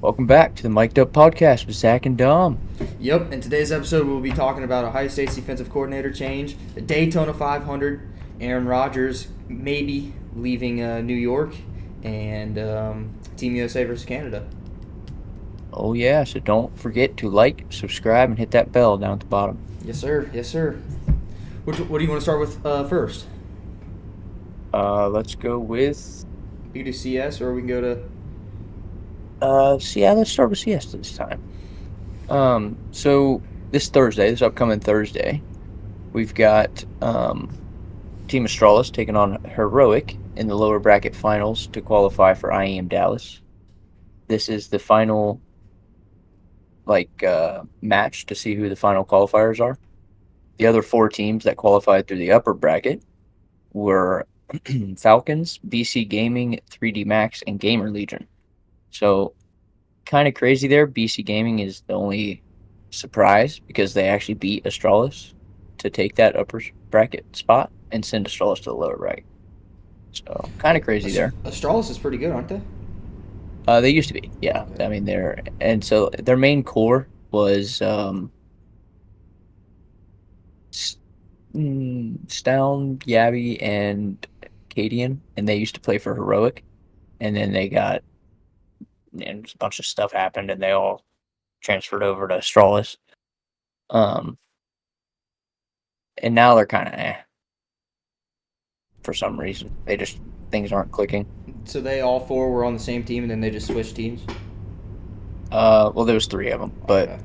Welcome back to the Mic'd Up Podcast with Zach and Dom. Yep, in today's episode, we'll be talking about Ohio State's defensive coordinator change, the Daytona 500, Aaron Rodgers maybe leaving New York, and Team USA versus Canada. Oh yeah, so don't forget to like, subscribe, and hit that bell down at the bottom. Yes, sir. Yes, sir. What do you want to start with first? Let's go with We can do CS, or we can go to. let's start with CS this time. So this upcoming Thursday, we've got Team Astralis taking on Heroic in the lower bracket finals to qualify for IEM Dallas. This is the final match to see who the final qualifiers are. The other four teams that qualified through the upper bracket were Falcons, BC Gaming, 3D Max, and Gamer Legion. So kind of crazy there. BC Gaming is the only surprise because they actually beat Astralis to take that upper bracket spot and send Astralis to the lower bracket. So kind of crazy there. Astralis is pretty good, aren't they? They used to be, yeah. Okay. I mean, so their main core was Stound, Yabby, and Cadian, and they used to play for Heroic, and then and a bunch of stuff happened, and they all transferred over to Astralis. And now they're kind of for some reason. Things aren't clicking. So they all four were on the same team, and then they just switched teams. Well, there was three of them, but Okay.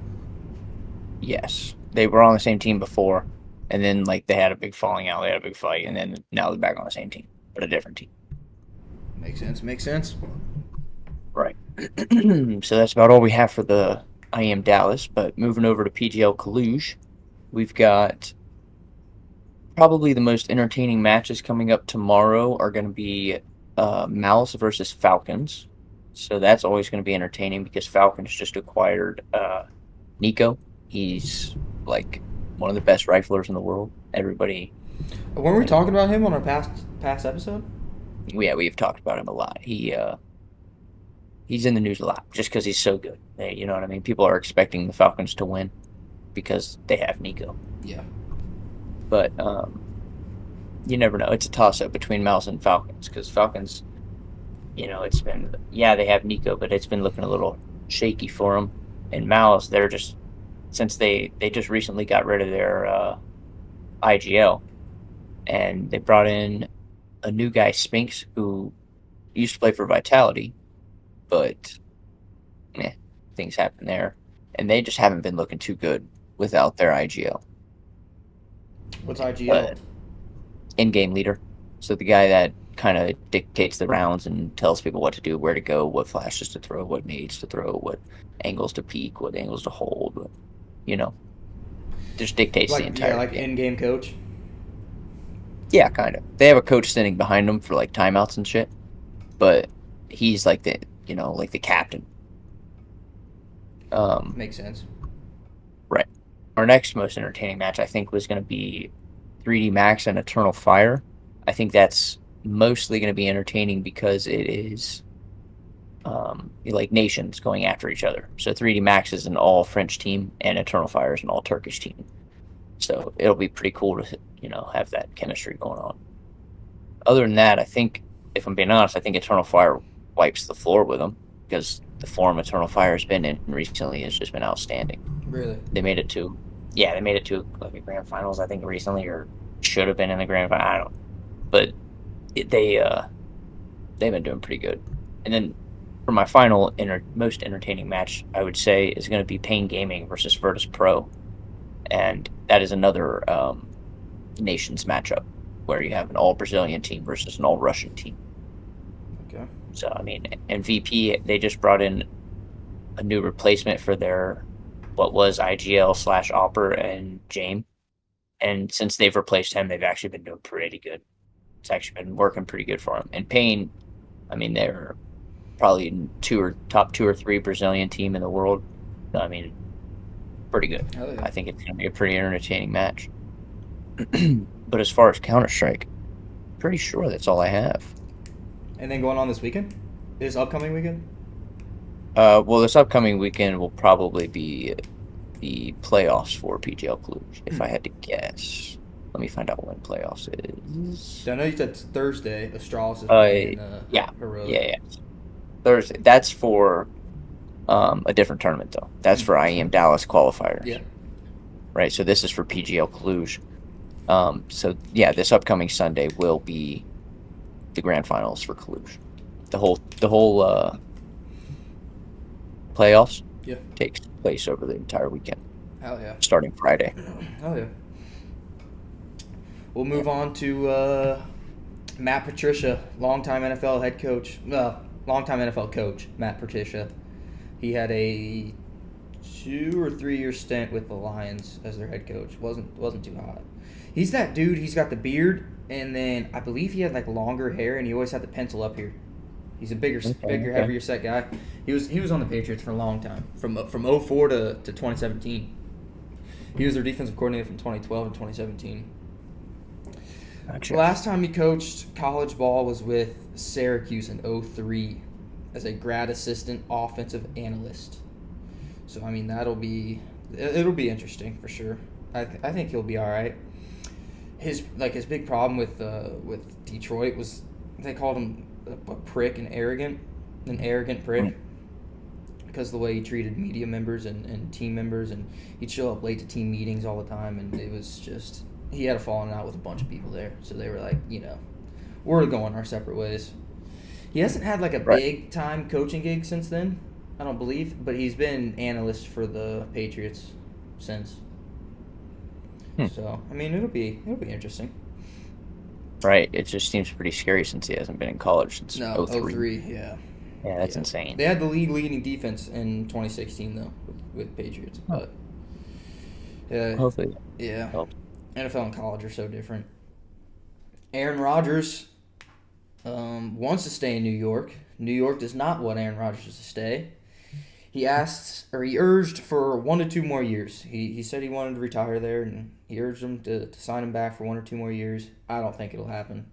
yes, they were on the same team before, and then they had a big falling out, they had a big fight, and then now they're back on the same team, but a different team. Makes sense. Makes sense. Right. So that's about all we have for the IEM Dallas. But moving over to PGL Cluj, we've got probably the most entertaining matches coming up tomorrow are going to be Mouse versus Falcons. So that's always going to be entertaining because Falcons just acquired Nico. He's like one of the best riflers in the world. Everybody, Weren't we talking about him on our past episode? yeah, we've talked about him a lot. He's in the news a lot just because he's so good. You know what I mean? People are expecting the Falcons to win because they have Nico. Yeah. But you never know. It's a toss-up between Mouse and Falcons because Falcons, they have Nico, but it's been looking a little shaky for them. And Mouse, since they just recently got rid of their IGL, and they brought in a new guy, Spinks, who used to play for Vitality, but things happen there, and they just haven't been looking too good without their IGL. What's IGL? In-game leader, so the guy that kind of dictates the rounds and tells people what to do, where to go, what flashes to throw, what nades to throw, what angles to peek, what angles to hold. Just dictates the entire game. in-game coach. Yeah, kind of. They have a coach standing behind them for timeouts and shit, but he's like the captain. Makes sense. Right. Our next most entertaining match, I think, was going to be 3D Max and Eternal Fire. I think that's mostly going to be entertaining because it is nations going after each other. So 3D Max is an all French team, and Eternal Fire is an all Turkish team. So it'll be pretty cool to have that chemistry going on. Other than that, I think, if I'm being honest, I think Eternal Fire wipes the floor with them because the form Eternal Fire has been in recently has just been outstanding. Really? They made it to a grand finals, I think, recently, or should have been in the grand final. I don't know. But they've been doing pretty good. And then for my final most entertaining match, I would say is going to be Pain Gaming versus Virtus Pro, and that is another nations matchup where you have an all Brazilian team versus an all Russian team. Okay. So I mean, and VP, they just brought in a new replacement for their what was IGL/Opera and Jame, and since they've replaced him, they've actually been doing pretty good. It's actually been working pretty good for them. And Pain, I mean, they're probably top two or three Brazilian team in the world. So, I mean, pretty good. Oh, yeah. I think it's going to be a pretty entertaining match. But as far as Counter-Strike, pretty sure that's all I have. And then going on this weekend? This upcoming weekend? Well, this upcoming weekend will probably be the playoffs for PGL Cluj, if I had to guess. Let me find out when playoffs is. I know you said it's Thursday. Astralis is Uh, playing yeah, Heroic. yeah, yeah. Thursday. That's for a different tournament though. That's for IEM Dallas qualifiers, Yeah. right? So this is for PGL Cluj. So yeah, this upcoming Sunday will be the grand finals for Cluj. The whole playoffs Yeah. takes place over the entire weekend, Hell yeah. starting Friday. Hell yeah. We'll Yeah. move on to Matt Patricia, longtime NFL head coach. Well, longtime NFL coach, Matt Patricia. He had a 2 or 3 year stint with the Lions as their head coach. wasn't too hot. He's that dude. He's got the beard, and then I believe he had like longer hair, and he always had the pencil up here. He's a Okay. bigger, Okay. heavier set guy. He was on the Patriots for a long time, from '04 to 2017. He was their defensive coordinator from 2012 to 2017. Gotcha. Last time he coached college ball was with Syracuse in '03 as a grad assistant offensive analyst. So I mean it'll be interesting for sure. I think he'll be all right. His big problem with Detroit was they called him a prick and an arrogant prick Mm. because of the way he treated media members and team members, and he'd show up late to team meetings all the time, and it was just he had a falling out with a bunch of people there, so they were like, we're going our separate ways. He hasn't had like a Right. big time coaching gig since then, I don't believe, but he's been analyst for the Patriots since. Hmm. So I mean, it'll be interesting. Right. It just seems pretty scary since he hasn't been in college since No, '03. '03, yeah. Yeah, that's Yeah. insane. They had the league leading defense in 2016 though with Patriots, Huh. but yeah, Hopefully yeah. that helps. NFL and college are so different. Aaron Rodgers wants to stay in New York. New York does not want Aaron Rodgers to stay. He urged for 1 to 2 more years. He said he wanted to retire there, and he urged him to sign him back for 1 or 2 more years. I don't think it'll happen.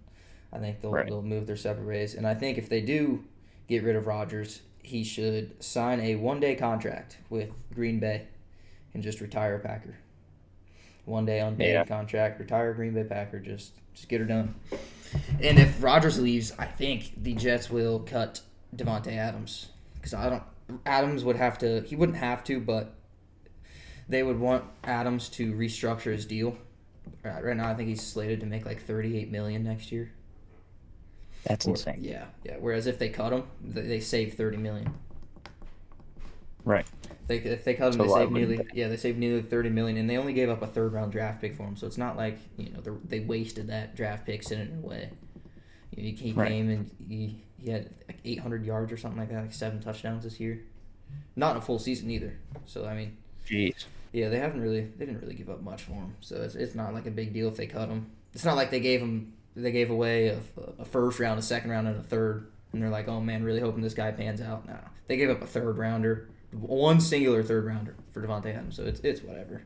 I think Right. they'll move their separate ways, and I think if they do get rid of Rodgers, he should sign a 1 day contract with Green Bay and just retire a Packer. 1 day unpaid Yeah. contract, retire a Green Bay Packer, just get her done. And if Rodgers leaves, I think the Jets will cut Devontae Adams because I don't. Adams would have to. He wouldn't have to, but they would want Adams to restructure his deal. Right now, I think he's slated to make like 38 million next year. That's Or, insane. yeah, yeah. Whereas if they cut him, they save 30 million. Right. If they cut him, So why wouldn't they saved nearly 30 million, and they only gave up a third round draft pick for him. So it's not like they wasted that draft pick sitting it away. He Right. came and he had like 800 yards or something like that, like 7 touchdowns this year. Not in a full season either. So I mean, Jeez. yeah, they didn't really give up much for him. So it's not like a big deal if they cut him. It's not like they gave away a first round, a second round, and a third, and they're like, oh man, really hoping this guy pans out. No, they gave up a third rounder, one singular third rounder for Devontae Adams. So it's whatever.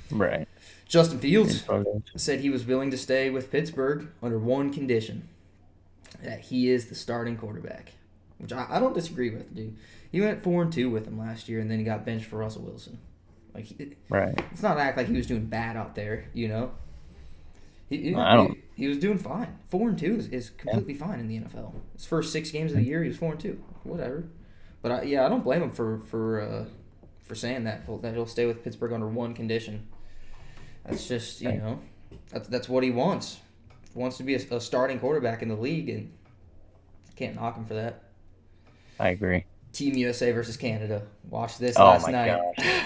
Right. Justin Fields It's one of those. said he was willing to stay with Pittsburgh under one condition, that he is the starting quarterback, which I don't disagree with, dude. He went 4-2 with him last year, and then he got benched for Russell Wilson. Like, Right. it's not act like he was doing bad out there, I don't. He was doing fine. 4-2 is completely fine in the NFL. His first 6 games of the year, he was 4-2. Whatever. But I don't blame him for saying that he'll stay with Pittsburgh under one condition. That's just that's what he wants. He wants to be a starting quarterback in the league, and can't knock him for that. I agree. Team USA versus Canada. Watched this Oh last my night. gosh.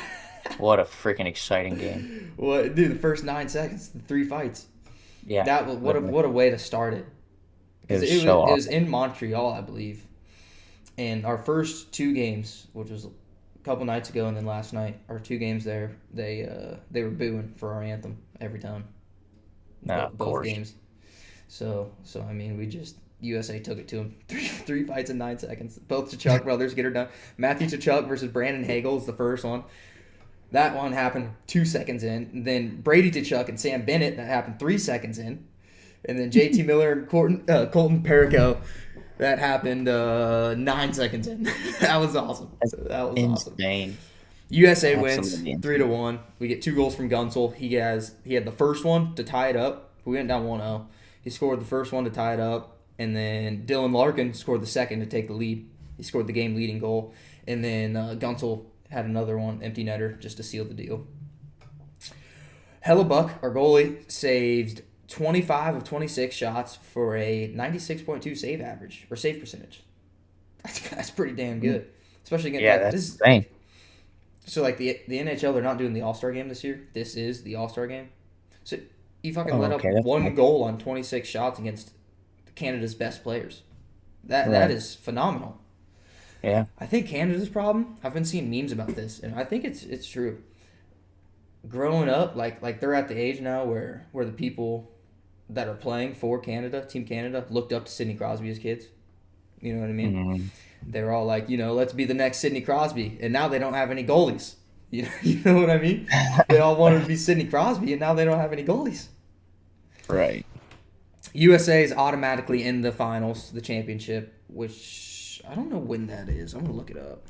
What a freaking exciting game. What, dude? The first 9 seconds, the 3 fights. Yeah. That was what a way to start it. Because It was so it was awesome. in Montreal, I believe, and our first 2 games, which was a couple nights ago, and then last night, our 2 games there, they were booing for our anthem every time. No, of Both course. games. So I mean, USA took it to him. Three fights in 9 seconds. Both Tkachuk brothers get her done. Matthew Tkachuk versus Brandon Hagel is the first one. That one happened 2 seconds in. And then Brady Tkachuk and Sam Bennett, that happened 3 seconds in. And then JT Miller and Colton Perico, That happened 9 seconds in. That was awesome. That's That was awesome. insane. USA wins Absolutely three to insane. one. We get 2 goals from Gunsel. He had the first one to tie it up. We went down 1-0. He scored the first one to tie it up, and then Dylan Larkin scored the second to take the lead. He scored the game leading goal, and then Gunsel had another one, empty netter, just to seal the deal. Hellebuck, our goalie, saved 25 of 26 shots for a 96.2 save average or save percentage. That's pretty damn good, especially against Yeah, like that's this. insane. So like the NHL, they're not doing the All Star game this year. This is the All Star game. So you fucking Oh, let up okay, that's one cool. goal on 26 shots against Canada's best players. That Right. is phenomenal. Yeah. I think Canada's problem. I've been seeing memes about this, and I think it's true. Growing up, like they're at the age now where the people that are playing for Canada, Team Canada, looked up to Sidney Crosby as kids. You know what I mean? Mm, They were all like, let's be the next Sidney Crosby, and now they don't have any goalies. You know what I mean? They all wanted to be Sidney Crosby, and now they don't have any goalies. right. USA is automatically in the finals, the championship, which I don't know when that is. I'm gonna look it up.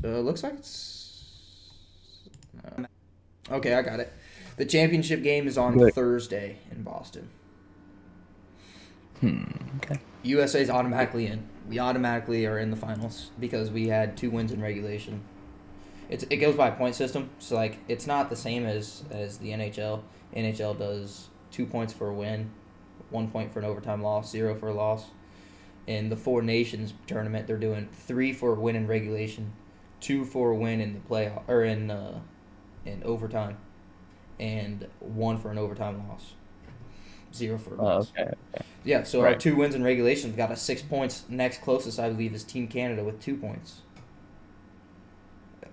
Looks like it's okay. I got it. The championship game is on Good. Thursday in Boston. Okay. USA is automatically in. We automatically are in the finals because we had 2 wins in regulation. It goes by a point system, so like it's not the same as the NHL. NHL does 2 points for a win, 1 point for an overtime loss, 0 for a loss. In the Four Nations tournament, they're doing 3 for a win in regulation, 2 for a win in the playoff or in overtime, and 1 for an overtime loss, 0 for a Oh, loss. okay. Yeah, so our Right. 2 wins in regulation got us 6 points. Next closest, I believe, is Team Canada with 2 points.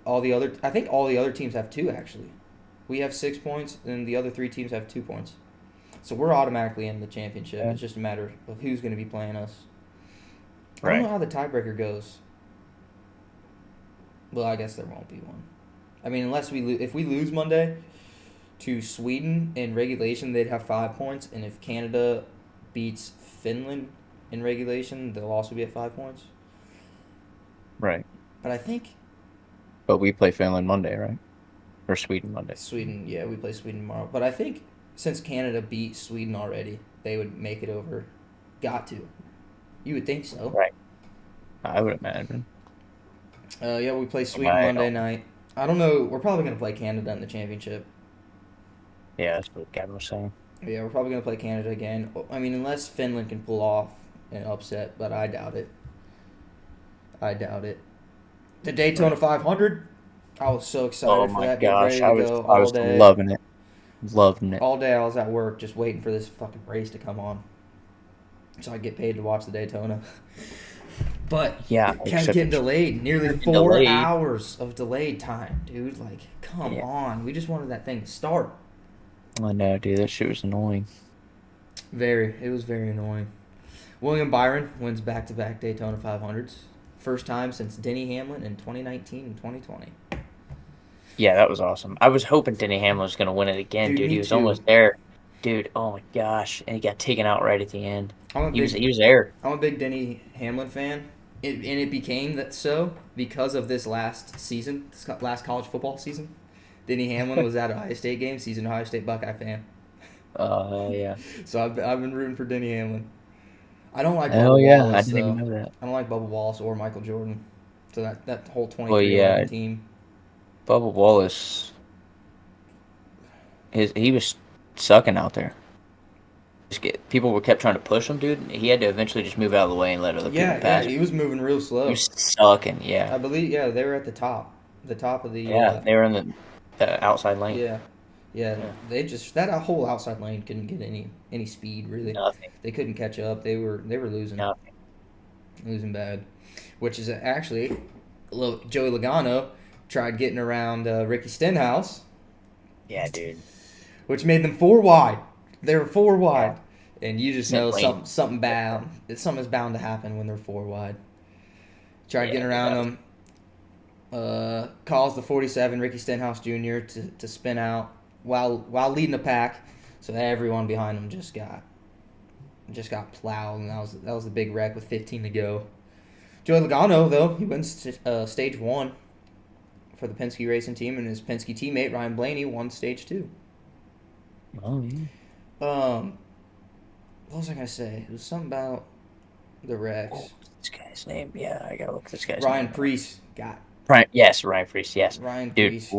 I think all the other teams have 2 actually. We have 6 points, and the other 3 teams have 2 points. So we're automatically in the championship. Yeah. It's just a matter of who's going to be playing us. I don't Right. know how the tiebreaker goes. Well, I guess there won't be one. I mean, unless if we lose Monday to Sweden in regulation, they'd have 5 points, and if Canada beats Finland in regulation, they'll also be at 5 points. Right. But I think But we play Finland Monday, right? Or Sweden Monday. Sweden, yeah, we play Sweden tomorrow. But I think since Canada beat Sweden already, they would make it over. Got to. You would think so. Right. I would imagine. Yeah, we play Sweden I Monday don't. night. I don't know. We're probably going to play Canada in the championship. Yeah, that's what Gavin was saying. Yeah, we're probably going to play Canada again. I mean, unless Finland can pull off an upset, but I doubt it. I doubt it. The Daytona Right. 500, I was so Oh excited for my that. Be gosh, ready to go I all was day. loving it. Loving it. All day I was at work just waiting for this fucking race to come on. So I get paid to watch the Daytona. But Yeah, it kept except getting it's delayed. Nearly freaking 4 delayed. hours of delayed time, dude. Like, come Yeah. on. We just wanted that thing to start. I know, dude. That shit was annoying. It was very annoying. William Byron wins back-to-back Daytona 500s. First time since Denny Hamlin in 2019 and 2020. Yeah, that was awesome. I was hoping Denny Hamlin was going to win it again, Dude, dude. He me was too. almost there. Dude, oh my gosh. And he got taken out right at the end. I'm a big He was there. I'm a big Denny Hamlin fan. And it became that so because of this last season, this last college football season. Denny Hamlin was at Ohio State games. He's an Ohio State Buckeye fan. Yeah. So I've been rooting for Denny Hamlin. I don't like Oh Bubba yeah, I Wallace didn't even though. know that. I don't like Bubba Wallace or Michael Jordan. So that whole Well, 23-11 yeah, team. Bubba Wallace, he was sucking out there. People were kept trying to push him, dude. He had to eventually just move out of the way and let other people Yeah, pass him. he was moving real He slow. was sucking, I yeah. believe they were at the top of the Yeah, they were in the outside lane. yeah. Yeah, Yeah, they just that whole outside lane couldn't get any speed really. nothing, They couldn't catch up. They were nothing. losing bad, which is actually Joey Logano tried getting around Ricky Stenhouse, Yeah, dude. which made them 4 wide. They were four Yeah, wide, and you just sent know lane. something. Something is bound to happen when they're 4 wide. Tried getting around them. Yeah, Dude, that was Yeah, dude, that was, Ricky Calls the 47 Ricky Stenhouse Jr. to spin out while leading the pack, so everyone behind him just got plowed, and that was the big wreck with 15 to go. Joey Logano, though, he wins stage 1 for the Penske Racing Team, and his Penske teammate Ryan Blaney won stage 2. Oh yeah. What was I gonna say? It was something about the wrecks. This guy's name. Yeah, I gotta look this guy's Ryan name up. Priest got Ryan, yes, Ryan Priest. Yes, Ryan dude, Priest.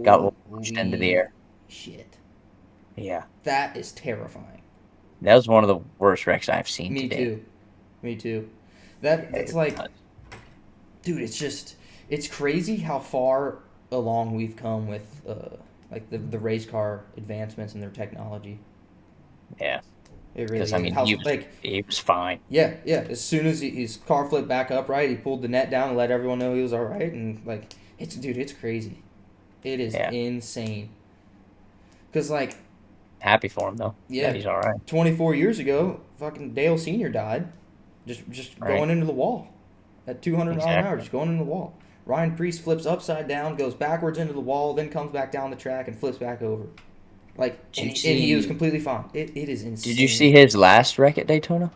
got launched into the Holy air. shit! Yeah, That is terrifying. that was one of the worst wrecks I've seen Me today. too. Me too. That's like, dude, it's crazy how far along we've come with like the race car advancements and their technology. Yeah, It really because I is. mean, How he was fine. yeah, yeah. As soon as his car flipped back upright, he pulled the net down and let everyone know he was all right. And like, it's crazy. It is Yeah, insane. Cause like, happy for him though. That yeah, he's all right. 24 years ago, fucking Dale Senior died, just Right. going into the wall, at 200 miles an hour, Exactly. just going into the wall. Ryan Priest flips upside down, goes backwards into the wall, then comes back down the track and flips back over. Like, Did and you he was see? completely fine. It is Did you insane. see his last wreck at Daytona?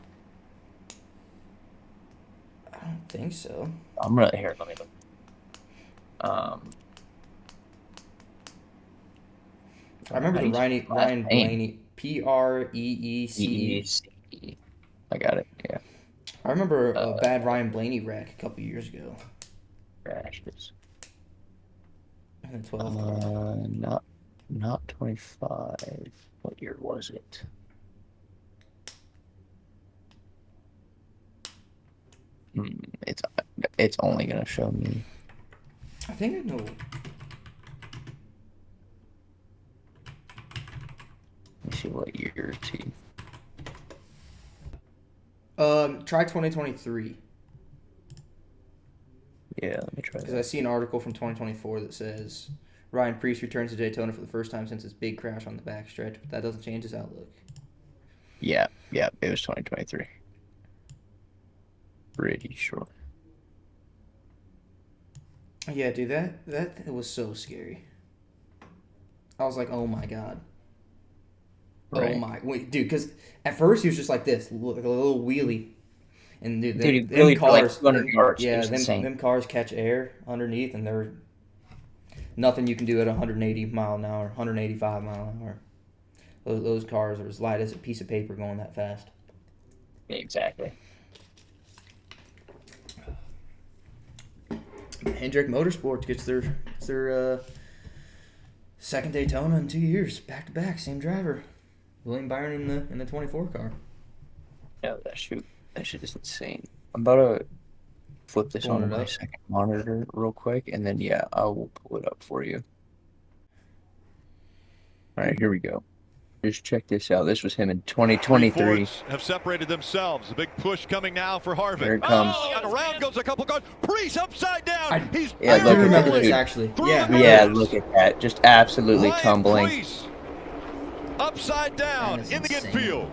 I don't think so. I'm gonna here. Let me look. Um, I remember how do the you spell his last Ryan name? Blaney, Preece. EEC. I got it. Yeah. I remember a Uh, bad Ryan Blaney wreck a couple years ago crashes. in the 12 car. Not 25. What year was it? Hmm, it's it's only gonna show me. I think I know. Let me see what year is he. Try 2023 Yeah, let me try because I that. see an article from 2024 that says Ryan Priest returns to Daytona for the first time since his big crash on the backstretch, but that doesn't change his outlook. Yeah, yeah, it was 2023. Pretty sure. Yeah, dude, that was so scary. I was like, oh my god. Oh Right. my, wait, dude, because at first he was just like this, like a little wheelie, and dude, Dude, he them wheelied for like cars, 200 yards. It yeah, was insane. them cars catch air underneath, and they're nothing you can do at 180 mile an hour, 185 mile an hour. Those cars are as light as a piece of paper going that fast. Exactly. Hendrick Motorsports gets their second Daytona in 2 years, back to back, same driver, William Byron in the 24 car. No, that shit is insane. I'm about to flip this Pulling onto it my up. second monitor real quick, and then yeah, I will pull it up for you. All right, here we go. Just check this out. This was him in Three 2023. Fords have separated themselves. A big push coming now for Here Harvick. it comes. Oh, and around goes a couple cars. Priest upside down. He's Yeah, I look do at remember that, this dude. actually. through Yeah, the Yeah, grass. look at that. Just absolutely Ryan tumbling. Priest upside down That is in the insane. infield.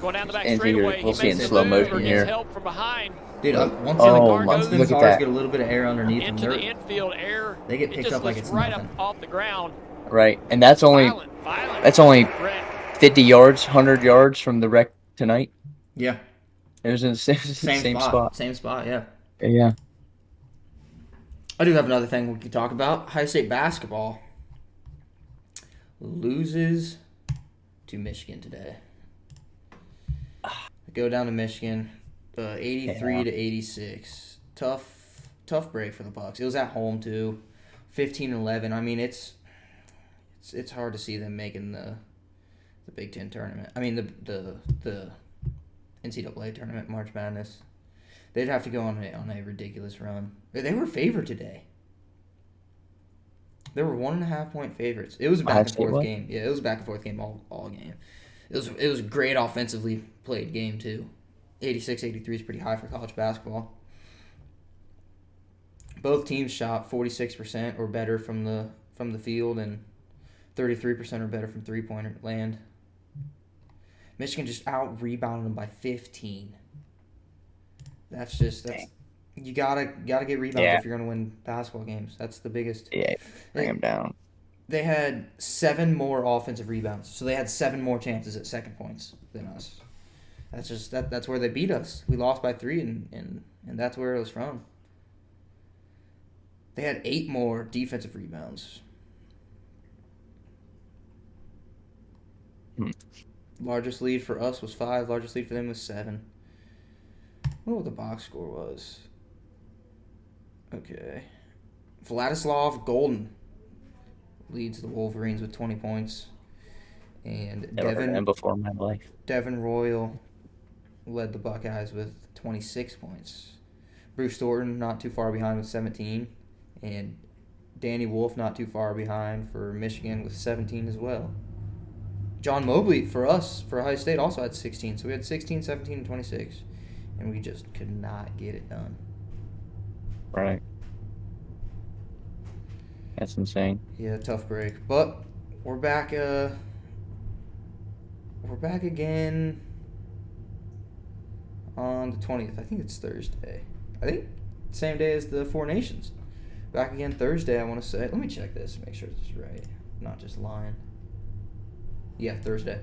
Going down the back And here, straightaway, we'll he see makes in the slow move motion or here. gets help from behind. Dude, once Oh the my, cars them look at cars that. get a little bit of air underneath them, Into the infield air. they get It picked just up like lifts it's right nothing. up off the ground. Right, and that's only Violent wreck. 50 yards, 100 yards from the wreck tonight. Yeah, It was in the same spot. same spot. Yeah. Yeah. I do have another thing we could talk about. High State basketball loses to Michigan today. Go down to Michigan, 83 Yeah. to 86. Tough break for the Bucks. It was at home too, 15-11. I mean, it's hard to see them making the Big Ten tournament. I mean the NCAA tournament, March Madness. They'd have to go on a ridiculous run. They were favored today. They were 1.5 point favorites. It was a Ohio back and State forth what? game. Yeah, it was a back and forth game all game. It was a great offensively played game too. 86-83 is pretty high for college basketball. Both teams shot 46% or better from the field and 33% or better from 3-pointer land. Michigan just out rebounded them by 15. That's You gotta get rebounds Yeah. if you're gonna win basketball games. That's the biggest. Yeah, bring Like, him down. they had 7 more offensive rebounds, so they had 7 more chances at second points than us. That's just that's where they beat us. We lost by 3, and that's where it was from. They had 8 more defensive rebounds. Hmm. Largest lead for us was 5. Largest lead for them was 7. I wonder what the box score was. Okay. Vladislav Golden leads the Wolverines with 20 points. And Never heard of him before in my life. Devin Royal led the Buckeyes with 26 points. Bruce Thornton not too far behind with 17. And Danny Wolf not too far behind for Michigan with 17 as well. John Mobley for us, for Ohio State, also had 16. So we had 16, 17, and 26. And we just could not get it done. Right. That's insane. Yeah, tough break. But we're back again on the 20th. I think it's Thursday. I think same day as the Four Nations. Back again Thursday, I want to say. Let me check this, make sure this is right. Not just lying. Yeah, Thursday.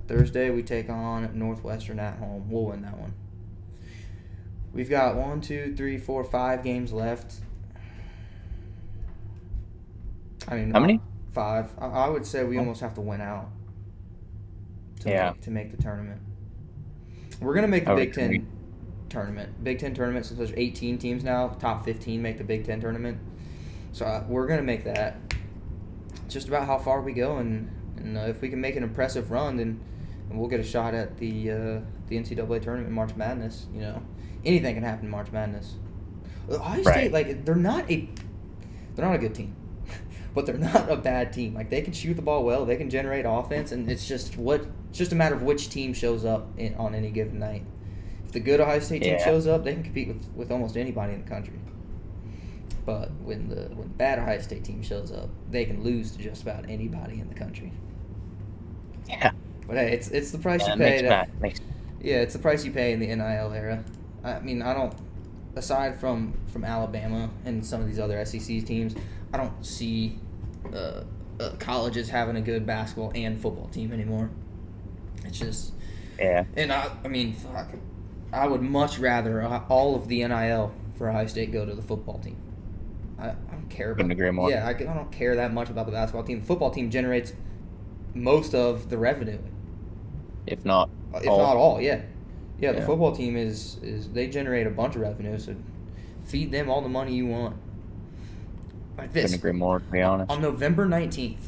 Thursday we take on Northwestern at home. We'll win that one. We've got 1, 2, 3, 4, 5 games left. I mean, How many? 5. I would say we almost have to win out to make the tournament. We're going to make the Big Ten tournament. Big Ten tournament, since there's 18 teams now, top 15 make the Big Ten tournament. So we're going to make that. It's just about how far we go, and if we can make an impressive run, then we'll get a shot at the NCAA tournament, March Madness. You know, anything can happen in March Madness. Ohio State, like, they're not a good team. But they're not a bad team. Like, they can shoot the ball well, they can generate offense, and it's just a matter of which team shows up on any given night. If the good Ohio State team shows up, they can compete with almost anybody in the country. But when the bad Ohio State team shows up, they can lose to just about anybody in the country. Yeah. But hey, it's the price you pay. It's the price you pay in the NIL era. I mean, I don't. Aside from Alabama and some of these other SEC teams, I don't see colleges having a good basketball and football team anymore. It's just And I mean, fuck, I would much rather all of the NIL for Ohio State go to the football team. I don't care about. Couldn't agree more. Yeah, I don't care that much about the basketball team. The football team generates most of the revenue, if not all. Yeah. Yeah, the football team is they generate a bunch of revenue, so feed them all the money you want. Like this. Couldn't agree more, to be honest. On November 19th,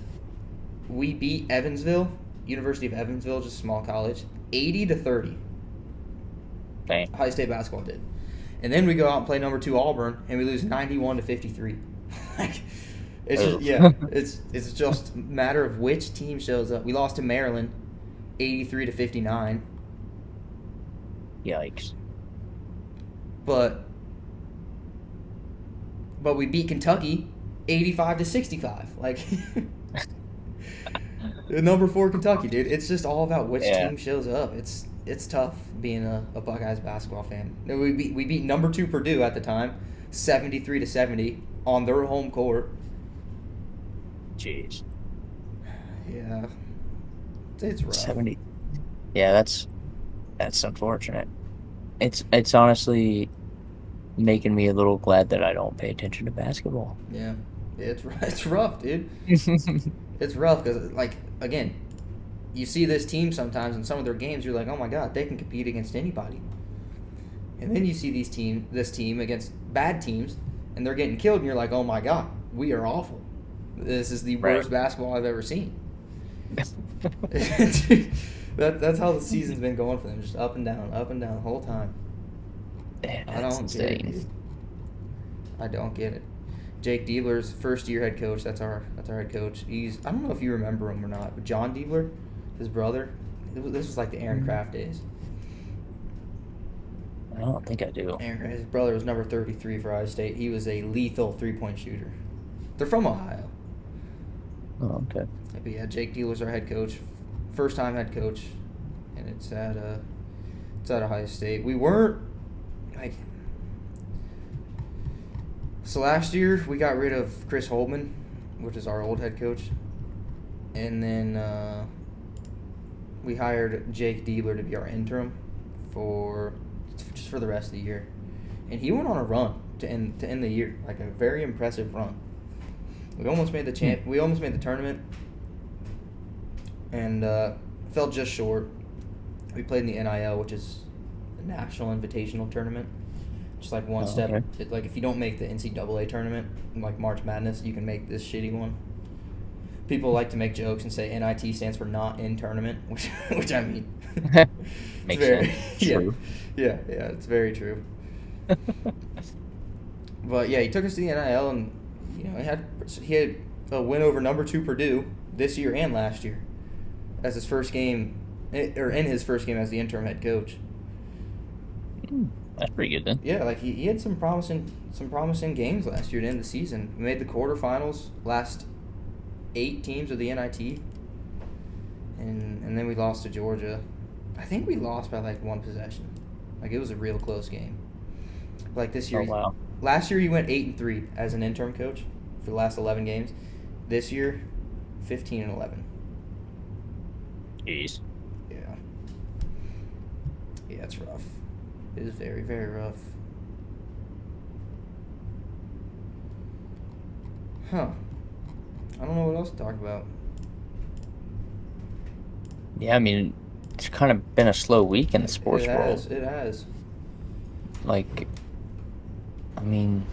we beat Evansville, University of Evansville, just a small college, 80-30. Dang. Ohio State basketball did. And then we go out and play number 2 Auburn, and we lose 91-53. Like, it's just a matter of which team shows up. We lost to Maryland, 83-59. Yikes. But we beat Kentucky 85-65. Like, number 4 Kentucky, dude. It's just all about which team shows up. It's tough being a Buckeyes basketball fan. We beat number 2 Purdue at the time, 73-70 on their home court. Jeez. Yeah, it's rough. 70. Yeah, that's unfortunate. It's honestly making me a little glad that I don't pay attention to basketball. Yeah, it's rough, dude. It's rough because, like, again, you see this team sometimes in some of their games, you're like, oh my god, they can compete against anybody. And then you see this team against bad teams, and they're getting killed, and you're like, oh my god, we are awful. This is the worst basketball I've ever seen. That's how the season's been going for them, just up and down the whole time. Man, I don't get it, dude. I don't get it. Jake Diebler's first year head coach. That's our head coach. I don't know if you remember him or not, but John Diebler, his brother. This was like the Aaron Kraft days. I don't think I do. His brother was number 33 for Ohio State. He was a lethal 3-point shooter. They're from Ohio. Oh, okay. But yeah, Jake Diebler's our head coach, first time head coach, and it's at Ohio State. We weren't like So last year we got rid of Chris Holtman, which is our old head coach, and then we hired Jake Diebler to be our interim for the rest of the year, and he went on a run to end the year, like a very impressive run. We almost made the We almost made the tournament, and fell just short. We played in the NIL, which is the National Invitational Tournament. Just like one step. Okay. Like if you don't make the NCAA tournament, like March Madness, you can make this shitty one. People like to make jokes and say NIT stands for not in tournament, which I mean, Makes sense. True. Yeah, it's very true. But yeah, he took us to the NIL, and he had a win over number 2 Purdue this year and last year, as his first game, or in his first game as the interim head coach. That's pretty good then. Yeah, like he had some promising games last year to end the season. We made the quarterfinals, last 8 teams of the NIT, and then we lost to Georgia. I think we lost by like 1 possession. Like it was a real close game. Like this year, wow. Last year he went 8-3 as an interim coach for the last 11 games. This year, 15-11. Jeez. Yeah, it's rough. It is very, very rough. Huh. I don't know what else to talk about. Yeah, I mean, it's kind of been a slow week in the sports world. It has. Like, I mean,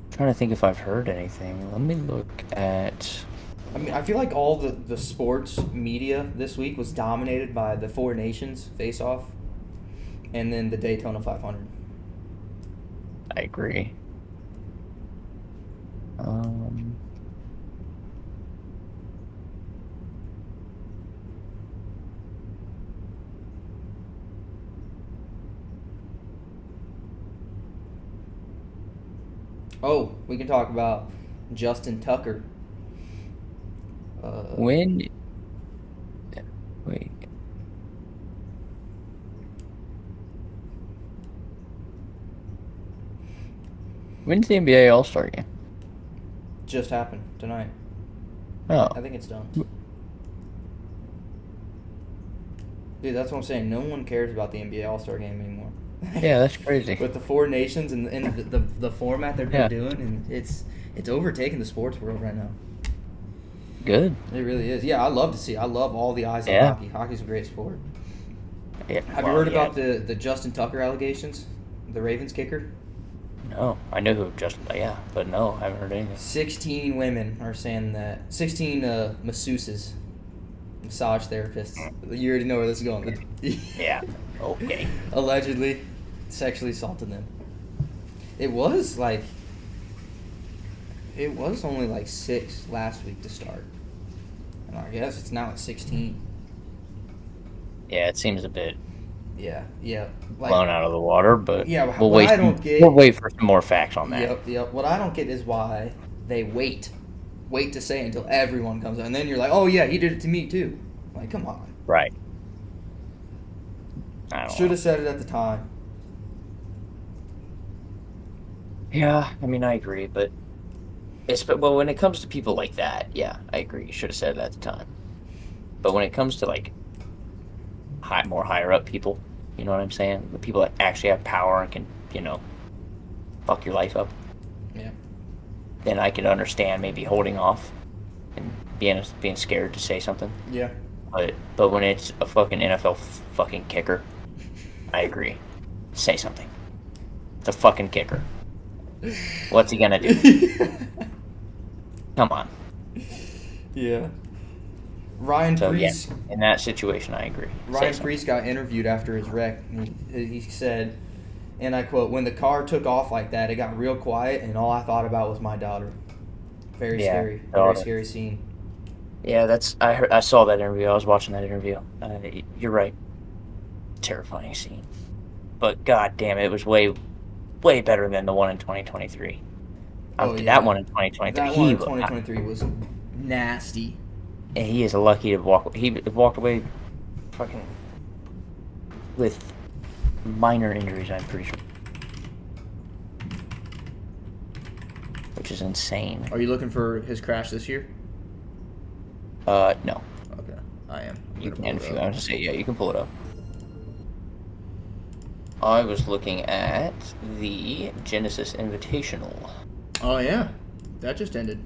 I'm trying to think if I've heard anything. Let me look at... I mean, I feel like all the sports media this week was dominated by the Four Nations face-off and then the Daytona 500. I agree. Oh, we can talk about Justin Tucker. When... Wait. When's the NBA All-Star game? Just happened tonight. Oh. I think it's done. Dude, that's what I'm saying. No one cares about the NBA All-Star game anymore. Yeah, that's crazy. With the Four Nations and the format they're doing, and it's overtaking the sports world right now. Good. It really is. Yeah, I love to see it. I love all the eyes on hockey. Hockey's a great sport. Yeah. Have you heard about the Justin Tucker allegations? The Ravens kicker? No. I know who but no, I haven't heard anything. 16 women are saying that. 16 masseuses, massage therapists. You already know where this is going. Yeah. Okay. Allegedly sexually assaulted them. It was only like 6 last week to start. And I guess it's now at 16. Yeah, it seems a bit Yeah. Like, blown out of the water, but yeah, we'll what wait. I don't get. We'll wait for some more facts on that. Yep. What I don't get is why they wait to say until everyone comes out, and then you're like, oh yeah, he did it to me too. Like, come on. Right. I don't Should know. have said it at the time. Yeah, I mean, I agree, but when it comes to people like that, yeah, I agree. You should have said it at the time. But when it comes to like more higher up people, you know what I'm saying? The people that actually have power and can, fuck your life up. Yeah. Then I could understand maybe holding off and being scared to say something. Yeah. But when it's a fucking NFL fucking kicker, I agree. Say something. The fucking kicker. What's he gonna do? Come on. Yeah. Ryan Priest. Yeah, in that situation, I agree. Ryan Priest got interviewed after his wreck. He said, and I quote, "When the car took off like that, it got real quiet, and all I thought about was my daughter." Very scary. Very scary scene. Yeah, I saw that interview. I was watching that interview. You're right. Terrifying scene. But god damn it was way better than the one in 2023. That one in 2023. That one in 2023 was nasty. And he is lucky to walked away fucking with minor injuries, I'm pretty sure. which is insane. Are you looking for his crash this year? No. Okay, I am. I'm You gonna can, pull if it you up. want to say, yeah, you can pull it up. I was looking at the Genesis Invitational. Oh yeah, that just ended.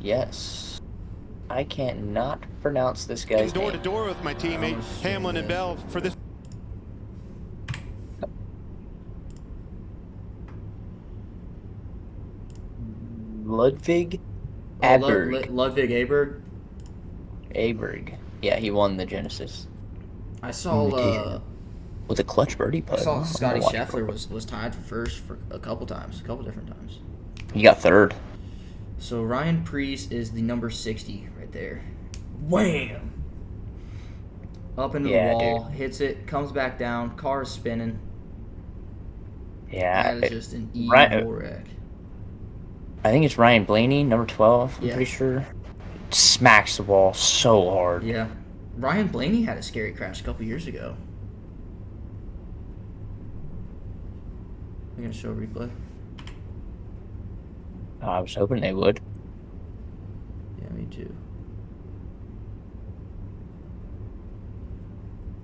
Yes. I can't not pronounce this guy's Door to name. door with my teammate Hamlin and Bell for this. Ludwig Oh, Aberg. Ludwig Aberg. Aberg. Yeah, he won the Genesis I saw. Invitational with a clutch birdie I putt. saw Huh? Scotty Watch Scheffler it. was tied for first for a couple different times. He got third. So Ryan Preece is the number 60 right there. Wham! Up into the Yeah, wall, dude. hits it, comes back down, car is spinning. Yeah. That is just an Right. evil wreck. I think it's Ryan Blaney, number 12. I'm Yeah. pretty sure. Smacks the ball so hard. Yeah. Ryan Blaney had a scary crash a couple years ago. They're going to show a replay. I was hoping they would. Yeah, me too.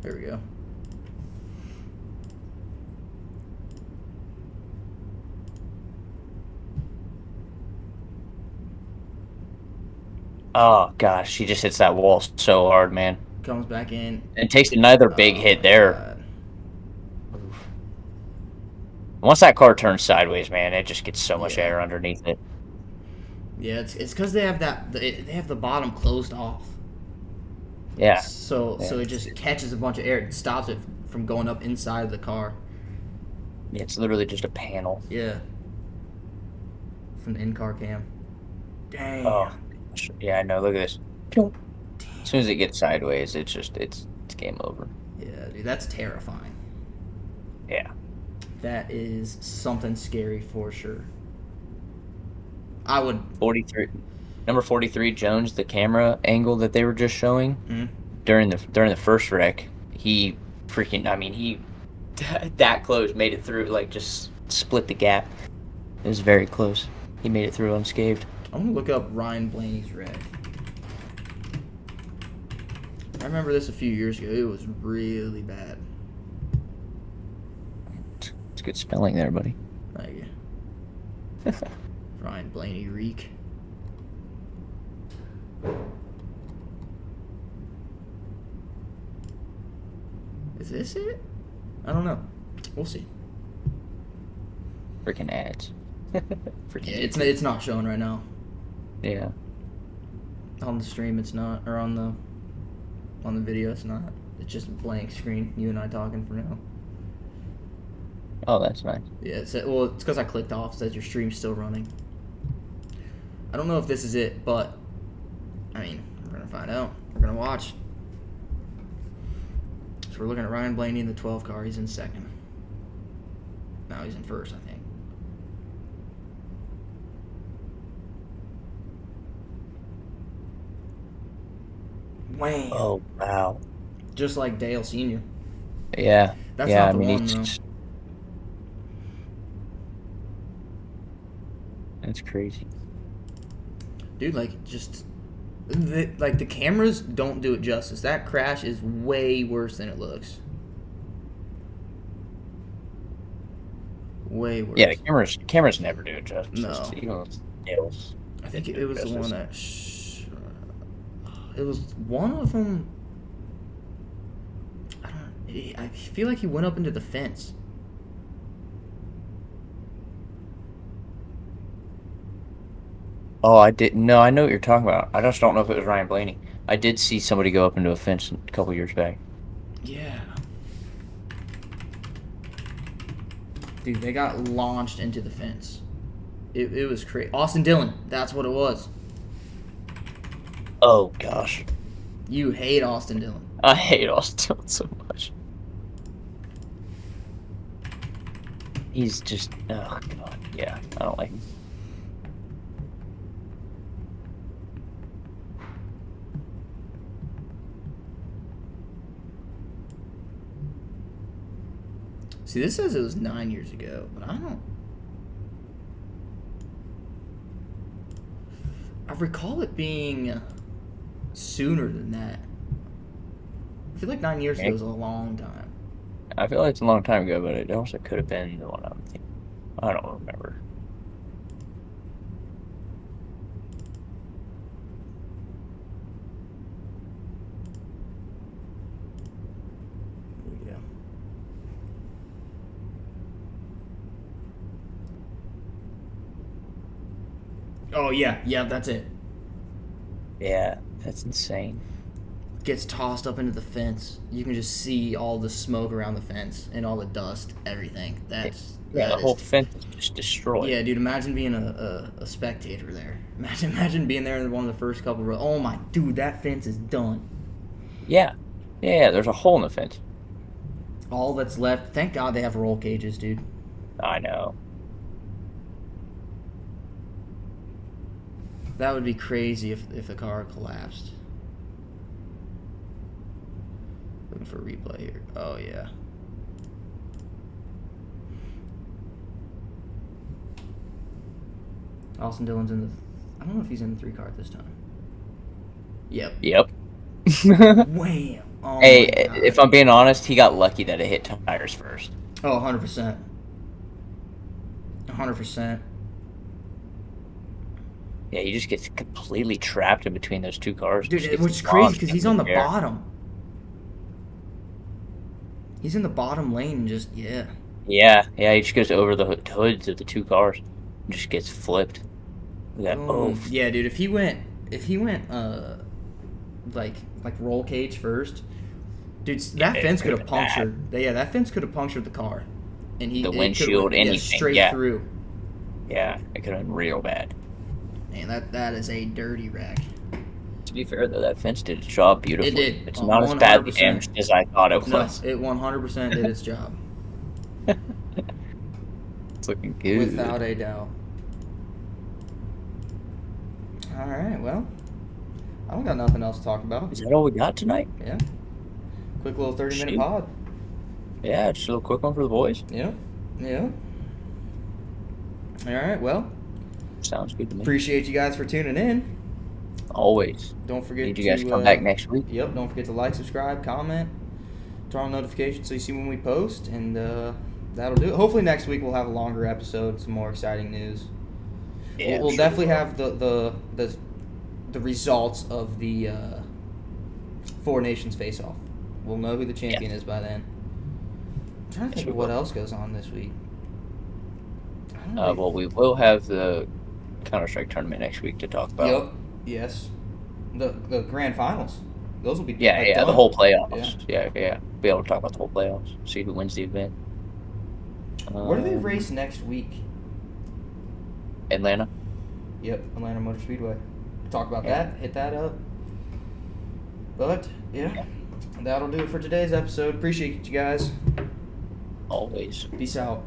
There we go. Oh gosh, he just hits that wall so hard, man. Comes back in. And takes another big Oh hit my there. God. Once that car turns sideways, man, it just gets so much Yeah. air underneath it. Yeah, it's because they have they have the bottom closed off. Yeah. So Yeah. it just catches a bunch of air and stops it from going up inside of the car. It's literally just a panel. Yeah. From the in-car cam. Damn. Oh, yeah, I know. Look at this. As soon as it gets sideways, it's game over. Yeah, dude, that's terrifying. Yeah. That is something scary for sure. I would. 43, number 43, Jones. The camera angle that they were just showing during the first wreck, he freaking. I mean, he that close made it through. Like just split the gap. It was very close. He made it through unscathed. I'm gonna look up Ryan Blaney's wreck. I remember this a few years ago. It was really bad. It's good spelling there, buddy. Thank you. Ryan Blaney reek. Is this it? I don't know. We'll see. Freaking ads. Freaking Yeah, it's not showing right now. yeah. On the stream, it's not, or on the video, it's not. It's just a blank screen. You and I talking for now. Oh, that's nice. Yeah, it's because I clicked off. It says your stream's still running. I don't know if this is it, but I mean, we're gonna find out. We're gonna watch. So we're looking at Ryan Blaney in the 12 car. He's in second. Now he's in first, I think. Wham! Oh wow. Just like Dale Sr. Yeah. That's yeah. not the I mean, one, though. That's crazy. Dude, like, just... the cameras don't do it justice. That crash is way worse than it looks. Way worse. Yeah, the cameras never do it justice. No. Even with Dale's. I think it was the one that... it was one of them... I feel like he went up into the fence. Oh, I didn't. No, I know what you're talking about. I just don't know if it was Ryan Blaney. I did see somebody go up into a fence a couple years back. Yeah. Dude, they got launched into the fence. It was crazy. Austin Dillon, that's what it was. Oh gosh, You hate Austin Dillon. I hate Austin so much. He's just, oh god, yeah, I don't like him. See, this says it was 9 years ago, but I don't. recall it being sooner than that. I feel like 9 years ago was a long time. I feel like it's a long time ago, but it also could have been the one I'm thinking. I don't remember. There we go. Oh, yeah, that's it. Yeah, that's insane. Gets tossed up into the fence. You can just see all the smoke around the fence and all the dust, everything. Yeah, That the whole is- fence is just destroyed. Yeah, dude, imagine being a spectator there. Imagine being there in one of the first couple rows. Oh my, dude, that fence is done. Yeah. Yeah, there's a hole in the fence. All that's left. Thank God they have roll cages, dude. I know. That would be crazy if the car collapsed. Looking for a replay here. Oh yeah. Austin Dillon's in the. I don't know if he's in the 3 car at this time. Yep. Yep. Wham. Oh Hey, my God. if I'm being honest, he got lucky that it hit tires first. Oh, 100%. 100%. Yeah, he just gets completely trapped in between those two cars. Dude, Just gets which is crazy launched because he's into on the the air. bottom. He's in the bottom lane and just, yeah. Yeah, he just goes over the hoods of the two cars and just gets flipped. Look at that. Oh, Yeah, dude, if he went like roll cage first, dude, that it fence could could've have been bad. punctured. Yeah, that fence could have punctured the car, and The it could've windshield, went, anything, straight yeah. through. yeah, it could have been real bad. Man, that is a dirty wreck. To be fair, though, that fence did its job beautifully. It did. It's Oh, not as badly 100%. damaged as I thought it No, was. it 100% did its job, It's looking good. without a doubt. All right, well, I don't got nothing else to talk about. Is that all we got tonight? Yeah, quick little 30-minute Shoot. pod. Yeah, just a little quick one for the boys. Yeah. All right, well, Sounds good to me. appreciate you guys for tuning in. Always. Don't forget Need to you guys to come back next week. Yep, don't forget to like, subscribe, comment, turn on notifications so you see when we post, and that'll do it. Hopefully next week we'll have a longer episode, some more exciting news. Yeah, we'll sure. definitely have the results of the Four Nations face-off. We'll know who the champion is by then. I'm trying to think we of what will. else goes on this week. I don't know. Well, we will have the Counter-Strike tournament next week to talk about. Yep. Yes. The grand finals. Those will be Yeah, done. the whole playoffs. Yeah. Be able to talk about the whole playoffs. See who wins the event. Where do they race next week? Atlanta. Yep, Atlanta Motor Speedway. Talk about Yeah. that. Hit that up. But yeah, that'll do it for today's episode. Appreciate you guys. Always. Peace out.